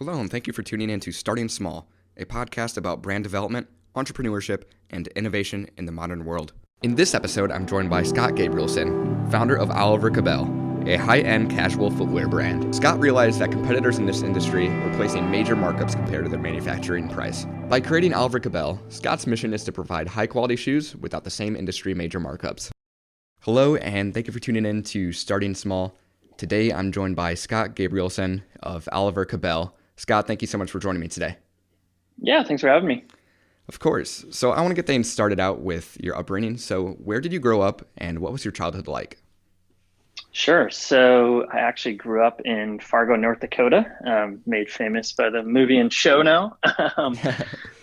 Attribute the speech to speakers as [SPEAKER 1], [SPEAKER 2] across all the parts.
[SPEAKER 1] Hello, and thank you for tuning in to Starting Small, a podcast about brand development, entrepreneurship, and innovation in the modern world. In this episode, I'm joined by Scott Gabrielson, founder of Oliver Cabell, a high-end casual footwear brand. Scott realized that competitors in this industry were placing major markups compared to their manufacturing price. By creating Oliver Cabell, Scott's mission is to provide high-quality shoes without the same industry major markups. Hello, and thank you for tuning in to Starting Small. Today, I'm joined by Scott Gabrielson of Oliver Cabell. Scott, thank you so much for joining me today.
[SPEAKER 2] Yeah, thanks for having me.
[SPEAKER 1] Of course. So I want to get things started out with your upbringing. So where did you grow up and what was your childhood like?
[SPEAKER 2] Sure. So I actually grew up in Fargo, North Dakota, made famous by the movie and show now.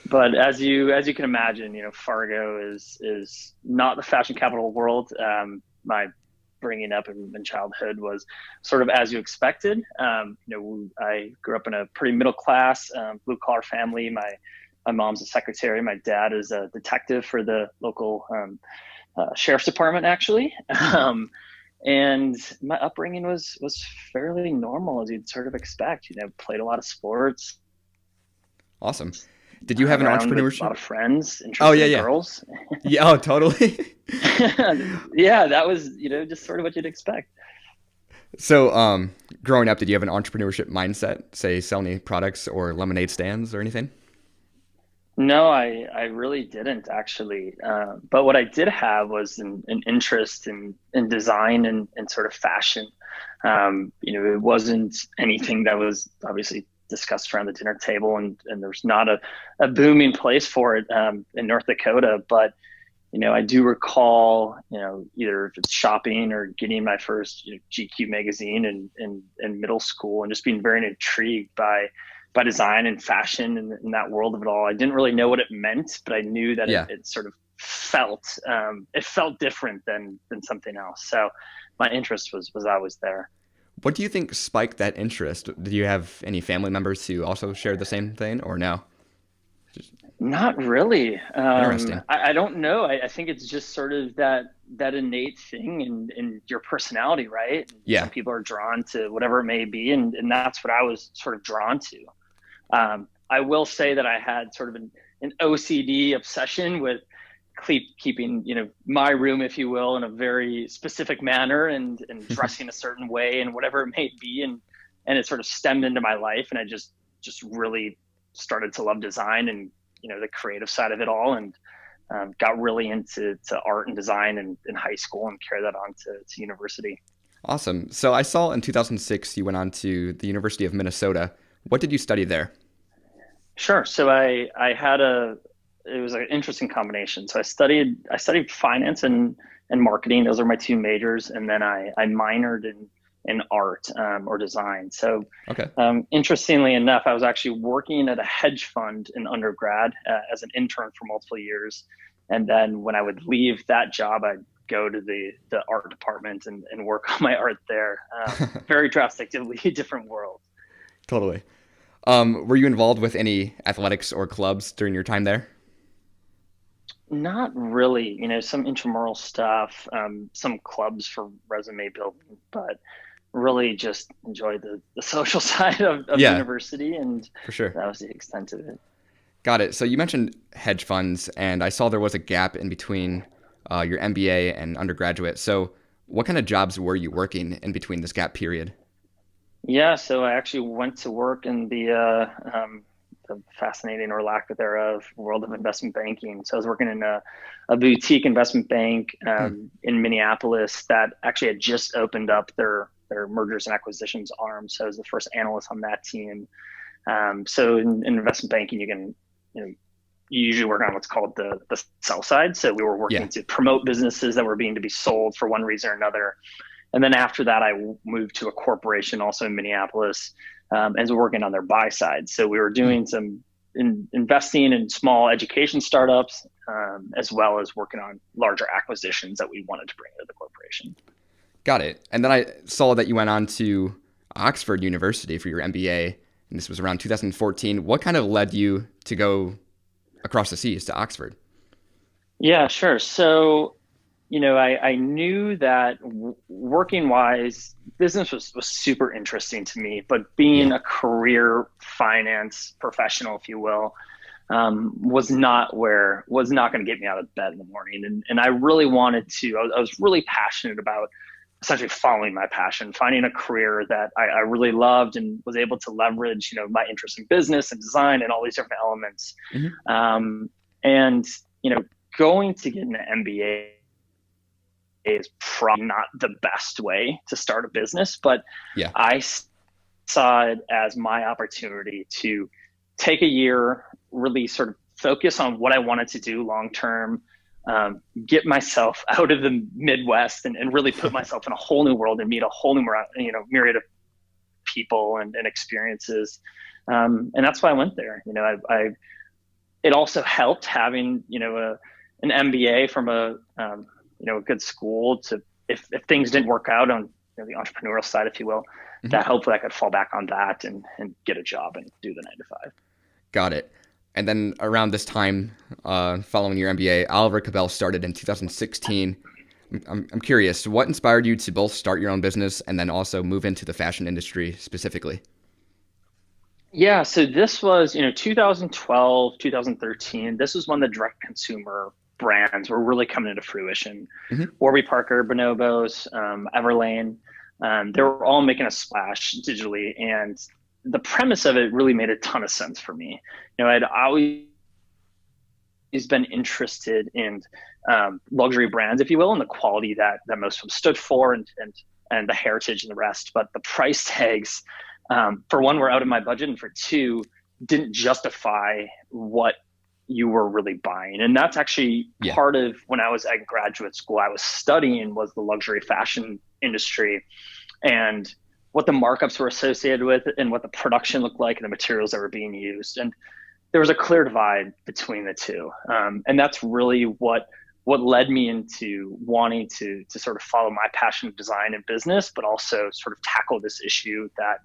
[SPEAKER 2] But as you can imagine, Fargo is not the fashion capital of the world. My bringing up in childhood was sort of as you expected. I grew up in a pretty middle class, blue collar family. My mom's a secretary. My dad is a detective for the local sheriff's department, actually. And my upbringing was fairly normal, as you'd sort of expect. Played a lot of sports.
[SPEAKER 1] Awesome. Did you have an entrepreneurship?
[SPEAKER 2] A lot of friends, interesting girls.
[SPEAKER 1] Yeah, oh, totally.
[SPEAKER 2] Yeah, that was, just sort of what you'd expect.
[SPEAKER 1] So, growing up, did you have an entrepreneurship mindset, say sell any products or lemonade stands or anything?
[SPEAKER 2] No, I really didn't actually. But what I did have was an interest in design and sort of fashion. It wasn't anything that was obviously discussed around the dinner table, and there's not a booming place for it in North Dakota. But I do recall, either if it's shopping or getting my first GQ magazine in middle school, and just being very intrigued by design and fashion and in that world of it all. I didn't really know what it meant, but I knew that it sort of felt different than something else. So my interest was always there.
[SPEAKER 1] What do you think spiked that interest? Did you have any family members who also shared the same thing, or no?
[SPEAKER 2] Not really.
[SPEAKER 1] Interesting.
[SPEAKER 2] I don't know. I think it's just sort of that innate thing in your personality, right?
[SPEAKER 1] Yeah.
[SPEAKER 2] Some people are drawn to whatever it may be, and that's what I was sort of drawn to. I will say that I had sort of an OCD obsession with keeping, my room, if you will, in a very specific manner and dressing a certain way and whatever it may be. And it sort of stemmed into my life. And I just really started to love design and, the creative side of it all, and got really into art and design in high school and carried that on to university.
[SPEAKER 1] Awesome. So I saw in 2006, you went on to the University of Minnesota. What did you study there?
[SPEAKER 2] Sure. So it was an interesting combination. So I studied finance and marketing. Those are my two majors. And then I minored in art or design. So
[SPEAKER 1] okay.
[SPEAKER 2] Interestingly enough, I was actually working at a hedge fund in undergrad as an intern for multiple years. And then when I would leave that job, I'd go to the art department and work on my art there. Very drastically different world.
[SPEAKER 1] Totally. Were you involved with any athletics or clubs during your time there?
[SPEAKER 2] Not really, some intramural stuff, some clubs for resume building, but really just enjoyed the social side of university, and
[SPEAKER 1] for sure.
[SPEAKER 2] That was the extent of it.
[SPEAKER 1] Got it. So you mentioned hedge funds, and I saw there was a gap in between your MBA and undergraduate. So what kind of jobs were you working in between this gap period?
[SPEAKER 2] Yeah, so I actually went to work in the fascinating, or lack thereof, world of investment banking. So I was working in a boutique investment bank in Minneapolis that actually had just opened up their mergers and acquisitions arm. So I was the first analyst on that team. So in investment banking, you usually work on what's called the sell side. So we were working to promote businesses that were being to be sold for one reason or another. And then after that, I moved to a corporation also in Minneapolis as working on their buy side. So we were doing some investing in small education startups, as well as working on larger acquisitions that we wanted to bring into the corporation.
[SPEAKER 1] Got it. And then I saw that you went on to Oxford University for your MBA, and this was around 2014. What kind of led you to go across the seas to Oxford?
[SPEAKER 2] Yeah, sure. So I knew that working wise, business was super interesting to me, but being
[SPEAKER 1] Yeah.
[SPEAKER 2] a career finance professional, if you will, was not going to get me out of bed in the morning. And I really wanted to, I was really passionate about essentially following my passion, finding a career that I really loved and was able to leverage, my interest in business and design and all these different elements.
[SPEAKER 1] Hmm.
[SPEAKER 2] And, going to get an MBA is probably not the best way to start a business, but
[SPEAKER 1] Yeah.
[SPEAKER 2] I saw it as my opportunity to take a year, really sort of focus on what I wanted to do long term, get myself out of the Midwest and really put myself in a whole new world and meet a whole new myriad of people and experiences. And that's why I went there. It also helped having, an MBA from a good school to, if things didn't work out on the entrepreneurial side, if you will,
[SPEAKER 1] Hmm.
[SPEAKER 2] that hopefully I could fall back on that and get a job and do the 9 to 5.
[SPEAKER 1] Got it. And then around this time, following your MBA, Oliver Cabell started in 2016. I'm curious, what inspired you to both start your own business and then also move into the fashion industry specifically?
[SPEAKER 2] Yeah, so this was, 2012, 2013. This was when the direct consumer brands were really coming into fruition.
[SPEAKER 1] Hmm.
[SPEAKER 2] Warby Parker, Bonobos, Everlane, they were all making a splash digitally. And the premise of it really made a ton of sense for me. I'd always been interested in luxury brands, if you will, and the quality that most of them stood for and the heritage and the rest. But the price tags, for one, were out of my budget, and for two, didn't justify what you were really buying. And that's actually
[SPEAKER 1] Yeah.
[SPEAKER 2] part of when I was at graduate school, I was studying was the luxury fashion industry and what the markups were associated with and what the production looked like and the materials that were being used. And there was a clear divide between the two. And that's really what led me into wanting to sort of follow my passion of design and business, but also sort of tackle this issue that,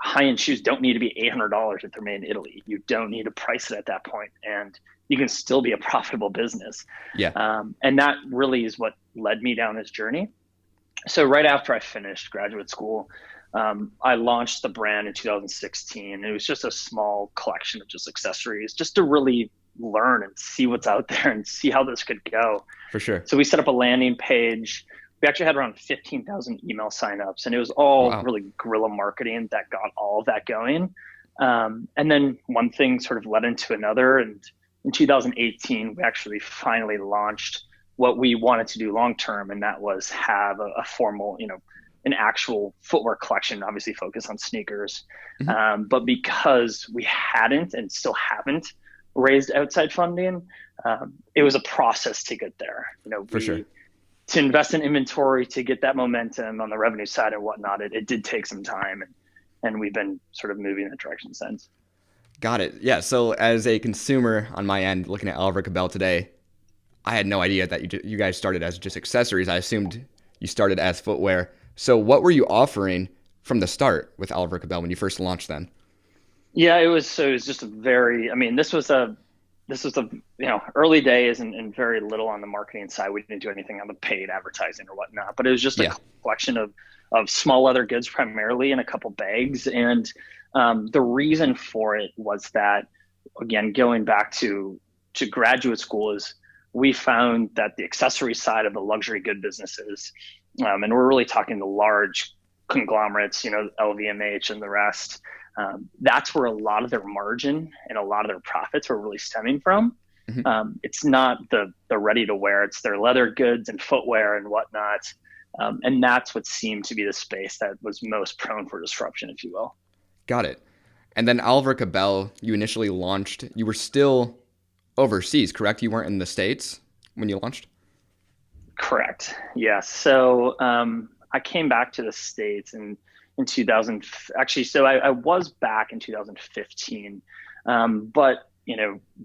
[SPEAKER 2] high-end shoes don't need to be $800 if they're made in Italy. You don't need to price it at that point, and you can still be a profitable business.
[SPEAKER 1] Yeah.
[SPEAKER 2] And that really is what led me down this journey. So right after I finished graduate school, I launched the brand in 2016. It was just a small collection of just accessories, just to really learn and see what's out there and see how this could go.
[SPEAKER 1] For sure.
[SPEAKER 2] So we set up a landing page. We actually had around 15,000 email signups, and it was all
[SPEAKER 1] Wow.
[SPEAKER 2] really guerrilla marketing that got all of that going. And then one thing sort of led into another. And in 2018, we actually finally launched what we wanted to do long term, and that was have a formal, an actual footwear collection, obviously focused on sneakers.
[SPEAKER 1] Hmm.
[SPEAKER 2] But because we hadn't and still haven't raised outside funding, it was a process to get there.
[SPEAKER 1] For sure.
[SPEAKER 2] To invest in inventory, to get that momentum on the revenue side and whatnot, it did take some time, and we've been sort of moving in that direction since.
[SPEAKER 1] Got it. Yeah. So as a consumer on my end, looking at Oliver Cabell today, I had no idea that you guys started as just accessories. I assumed you started as footwear. So what were you offering from the start with Oliver Cabell when you first launched them?
[SPEAKER 2] Yeah, it was just a very, this was the early days and very little on the marketing side. We didn't do anything on the paid advertising or whatnot, but it was just a
[SPEAKER 1] Yeah.
[SPEAKER 2] collection of small leather goods primarily and a couple bags. And the reason for it was that, again, going back to graduate school, is we found that the accessory side of the luxury good businesses, and we're really talking the large conglomerates, LVMH and the rest, that's where a lot of their margin and a lot of their profits were really stemming from.
[SPEAKER 1] Hmm.
[SPEAKER 2] It's not the ready to wear, it's their leather goods and footwear and whatnot. And that's what seemed to be the space that was most prone for disruption, if you will.
[SPEAKER 1] Got it. And then Oliver Cabell, you initially launched, you were still overseas, correct? You weren't in the States when you launched?
[SPEAKER 2] Correct. Yes. So I came back to the States in 2000. Actually, so I was back in 2015. But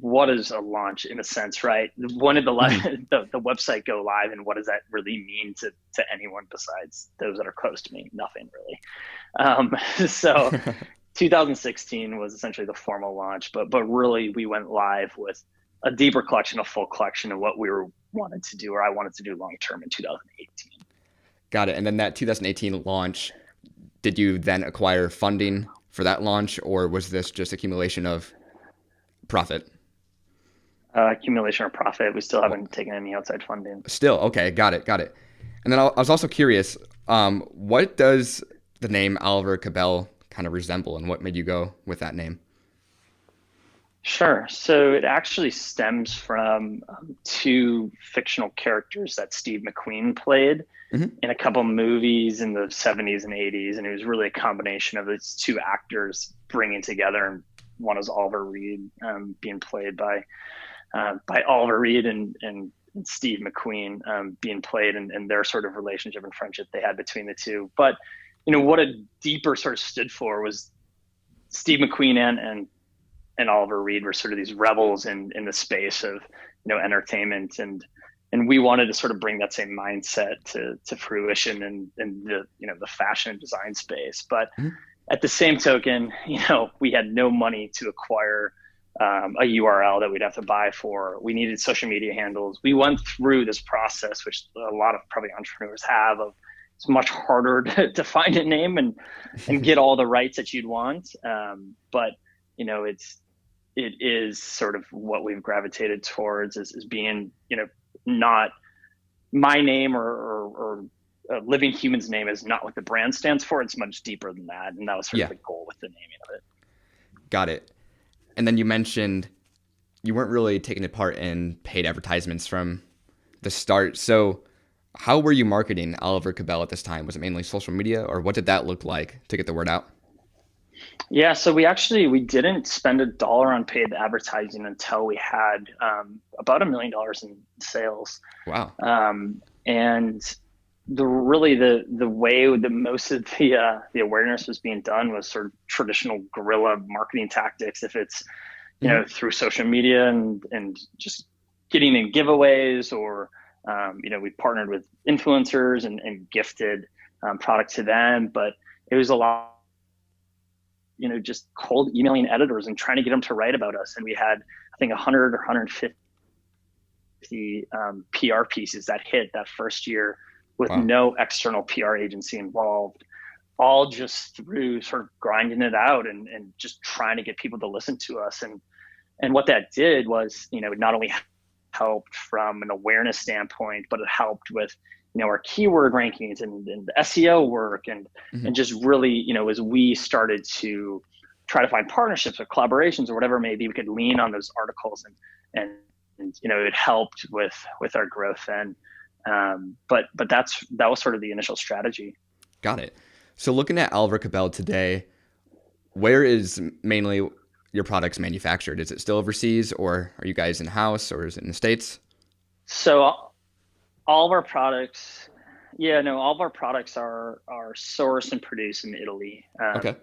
[SPEAKER 2] what is a launch in a sense, right? When did the website go live, and what does that really mean to anyone besides those that are close to me? Nothing really. So 2016 was essentially the formal launch, but really we went live with a deeper collection, a full collection of what we were wanted to do, or I wanted to do long term in 2018.
[SPEAKER 1] Got it. And then that 2018 launch, did you then acquire funding for that launch, or was this just accumulation of profit?
[SPEAKER 2] Accumulation of profit. We still haven't taken any outside funding.
[SPEAKER 1] Still, okay, got it. And then I was also curious, what does the name Oliver Cabell kind of resemble, and what made you go with that name?
[SPEAKER 2] Sure. So it actually stems from two fictional characters that Steve McQueen played in a couple movies in the 70s and 80s. And it was really a combination of these two actors bringing together. And one is Oliver Reed, being played by Oliver Reed, and Steve McQueen being played, and their sort of relationship and friendship they had between the two. But, what a deeper sort of stood for was Steve McQueen and Oliver Reed were sort of these rebels in the space of, entertainment. And we wanted to sort of bring that same mindset to fruition in the, the fashion and design space. But at the same token, we had no money to acquire a URL that we'd have to buy for. We needed social media handles. We went through this process, which a lot of probably entrepreneurs have, of it's much harder to find a name and get all the rights that you'd want. But it is sort of what we've gravitated towards is being, not my name or a living human's name is not what the brand stands for. It's much deeper than that. And that was sort of the goal with the naming of it.
[SPEAKER 1] Got it. And then you mentioned you weren't really taking part in paid advertisements from the start. So how were you marketing Oliver Cabell at this time? Was it mainly social media, or what did that look like to get the word out?
[SPEAKER 2] Yeah, so we didn't spend $1 on paid advertising until we had about $1 million in sales.
[SPEAKER 1] Wow.
[SPEAKER 2] And the way that most of the awareness was being done was sort of traditional guerrilla marketing tactics. If it's through social media and just getting in giveaways, or we partnered with influencers and gifted product to them, but it was a lot. Just cold emailing editors and trying to get them to write about us. And we had, I think, 100 or 150 PR pieces that hit that first year with no external PR agency involved, all just through sort of grinding it out and just trying to get people to listen to us. And what that did was, it not only helped from an awareness standpoint, but it helped with our keyword rankings and the SEO work and just really, as we started to try to find partnerships or collaborations or whatever it may be, we could lean on those articles and it helped with our growth then. But that was sort of the initial strategy.
[SPEAKER 1] Got it. So looking at Oliver Cabell today, where is mainly your products manufactured? Is it still overseas, or are you guys in-house, or is it in the States?
[SPEAKER 2] So all of our products are sourced and produced in Italy.
[SPEAKER 1] Okay.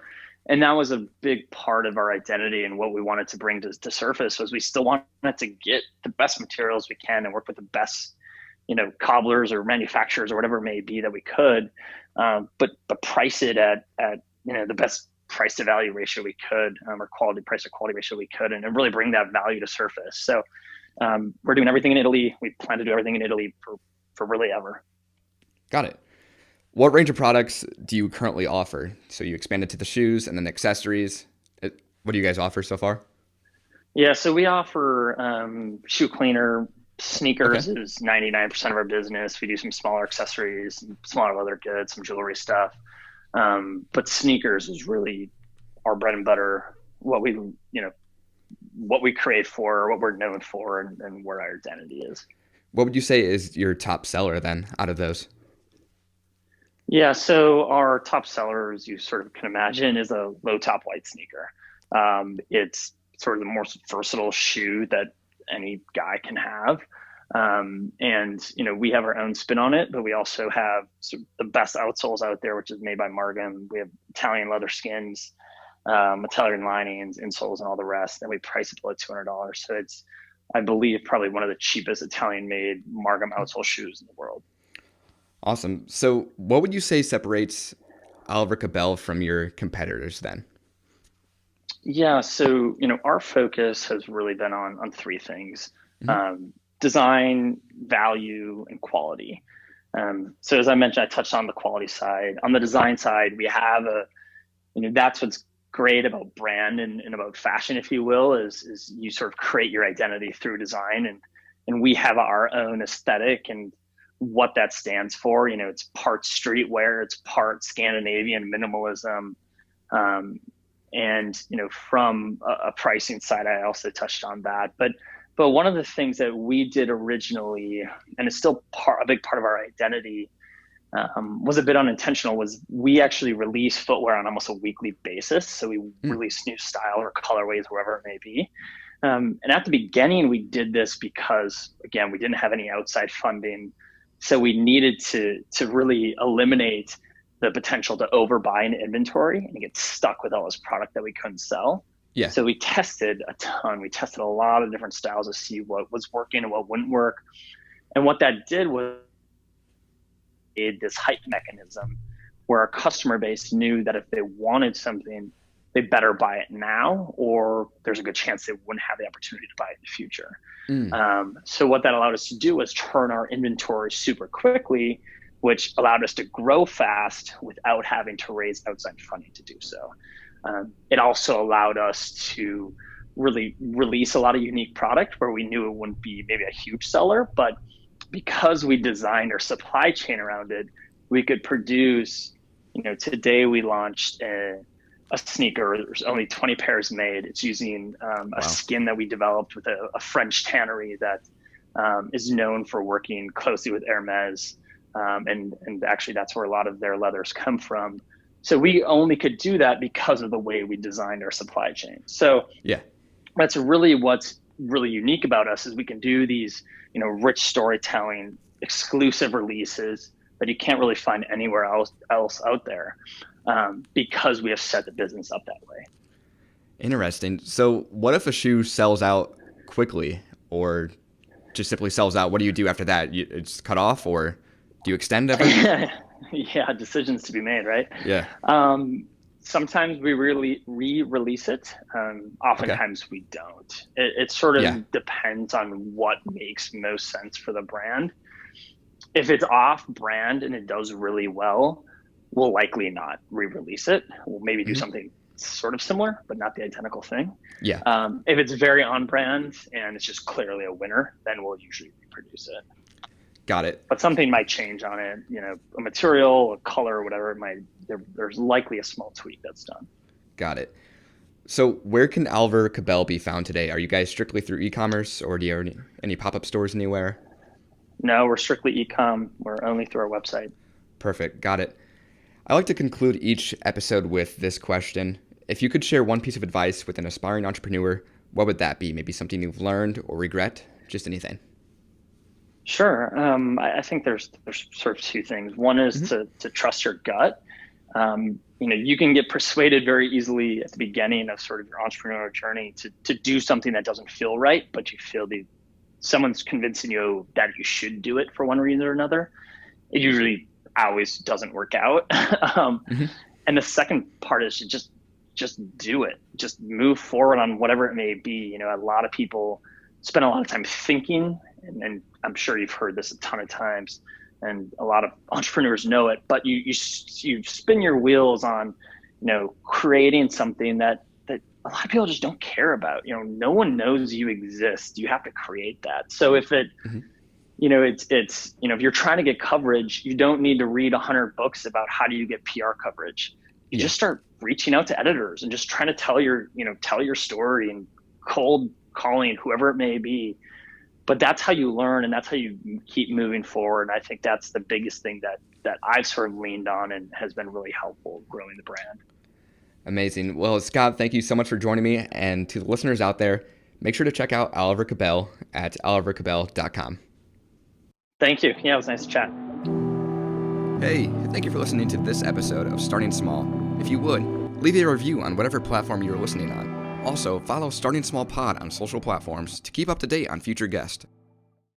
[SPEAKER 2] And that was a big part of our identity, and what we wanted to bring to surface was we still wanted to get the best materials we can and work with the best, cobblers or manufacturers or whatever it may be that we could, but price it at the best price to value ratio we could, or price to quality ratio we could, and really bring that value to surface. So we're doing everything in Italy. We plan to do everything in Italy for really ever. Got it.
[SPEAKER 1] What range of products do you currently offer? So you expanded to the shoes and then accessories. What do you guys offer so far?
[SPEAKER 2] Yeah, so we offer shoe cleaner. Sneakers is 99% of our business. We do some smaller accessories, smaller leather goods, some jewelry stuff. But sneakers is really our bread and butter, what we create for, what we're known for, and where our identity is.
[SPEAKER 1] What would you say is your top seller then out of those?
[SPEAKER 2] Yeah, so our top seller, as you sort of can imagine, is a low top white sneaker. It's sort of the most versatile shoe that any guy can have. And we have our own spin on it, but we also have the best outsoles out there, which is made by Margam. We have Italian leather skins, Italian linings, insoles, and all the rest. And we price it below $200. So it's, I believe, probably one of the cheapest Italian-made Margam outsole shoes in the world.
[SPEAKER 1] Awesome. So what would you say separates Oliver Cabell from your competitors then?
[SPEAKER 2] Yeah, so our focus has really been on three things. design, value, and quality. So as I mentioned, I touched on the quality side. On the design side, we have that's what's great about brand and about fashion, if you will, is you sort of create your identity through design, and we have our own aesthetic and what that stands for. It's part streetwear, it's part Scandinavian minimalism. And from a pricing side, I also touched on that. But one of the things that we did originally, and it's still a big part of our identity, was a bit unintentional, was we actually release footwear on almost a weekly basis. So we release new style or colorways, wherever it may be. And at the beginning, we did this because, again, we didn't have any outside funding. So we needed to really eliminate the potential to overbuy an inventory and get stuck with all this product that we couldn't sell.
[SPEAKER 1] Yeah.
[SPEAKER 2] So we tested a ton. We tested a lot of different styles to see what was working and what wouldn't work. And what that did was this hype mechanism where our customer base knew that if they wanted something, they better buy it now, or there's a good chance they wouldn't have the opportunity to buy it in the future. So what that allowed us to do was turn our inventory super quickly, which allowed us to grow fast without having to raise outside funding to do so. It also allowed us to really release a lot of unique product where we knew it wouldn't be maybe a huge seller, but because we designed our supply chain around it, we could produce, today we launched a sneaker. There's only 20 pairs made. It's using a skin that we developed with a French tannery that is known for working closely with Hermes. And actually that's where a lot of their leathers come from. So we only could do that because of the way we designed our supply chain. So that's really what's really unique about us, is we can do these, rich storytelling, exclusive releases that you can't really find anywhere else out there, because we have set the business up that way.
[SPEAKER 1] Interesting. So what if a shoe sells out quickly or just simply sells out? What do you do after that? It's cut off, or do you extend it?
[SPEAKER 2] Yeah, decisions to be made, right?
[SPEAKER 1] Yeah.
[SPEAKER 2] Sometimes we really re-release it. Oftentimes we don't. It sort of depends on what makes most sense for the brand. If it's off brand and it does really well, we'll likely not re-release it. We'll maybe do something sort of similar, but not the identical thing.
[SPEAKER 1] Yeah.
[SPEAKER 2] If it's very on brand and it's just clearly a winner, then we'll usually reproduce it.
[SPEAKER 1] Got it.
[SPEAKER 2] But something might change on it, a material, a color, whatever it might. There's likely a small tweak that's done.
[SPEAKER 1] Got it. So where can Oliver Cabell be found today? Are you guys strictly through e-commerce, or do you have any pop-up stores anywhere?
[SPEAKER 2] No, we're strictly e-com. We're only through our website.
[SPEAKER 1] Perfect. Got it. I like to conclude each episode with this question. If you could share one piece of advice with an aspiring entrepreneur, what would that be? Maybe something you've learned or regret? Just anything.
[SPEAKER 2] Sure. I think there's sort of two things. One is to trust your gut. You can get persuaded very easily at the beginning of sort of your entrepreneurial journey to do something that doesn't feel right, but you feel someone's convincing you that you should do it for one reason or another. It usually always doesn't work out. And the second part is to just do it. Just move forward on whatever it may be. A lot of people spend a lot of time thinking, and I'm sure you've heard this a ton of times, and a lot of entrepreneurs know it, but you spin your wheels on, creating something that a lot of people just don't care about. No one knows you exist. You have to create that. So if it, it's if you're trying to get coverage, you don't need to read 100 books about how do you get PR coverage. You just start reaching out to editors and just trying to tell your story and cold calling whoever it may be. But that's how you learn, and that's how you keep moving forward. And I think that's the biggest thing that I've sort of leaned on and has been really helpful growing the brand.
[SPEAKER 1] Amazing. Well, Scott, thank you so much for joining me. And to the listeners out there, make sure to check out Oliver Cabell at olivercabell.com.
[SPEAKER 2] Thank you. Yeah, it was nice to chat.
[SPEAKER 1] Hey, thank you for listening to this episode of Starting Small. If you would, leave a review on whatever platform you're listening on. Also, follow Starting Small Pod on social platforms to keep up to date on future guests.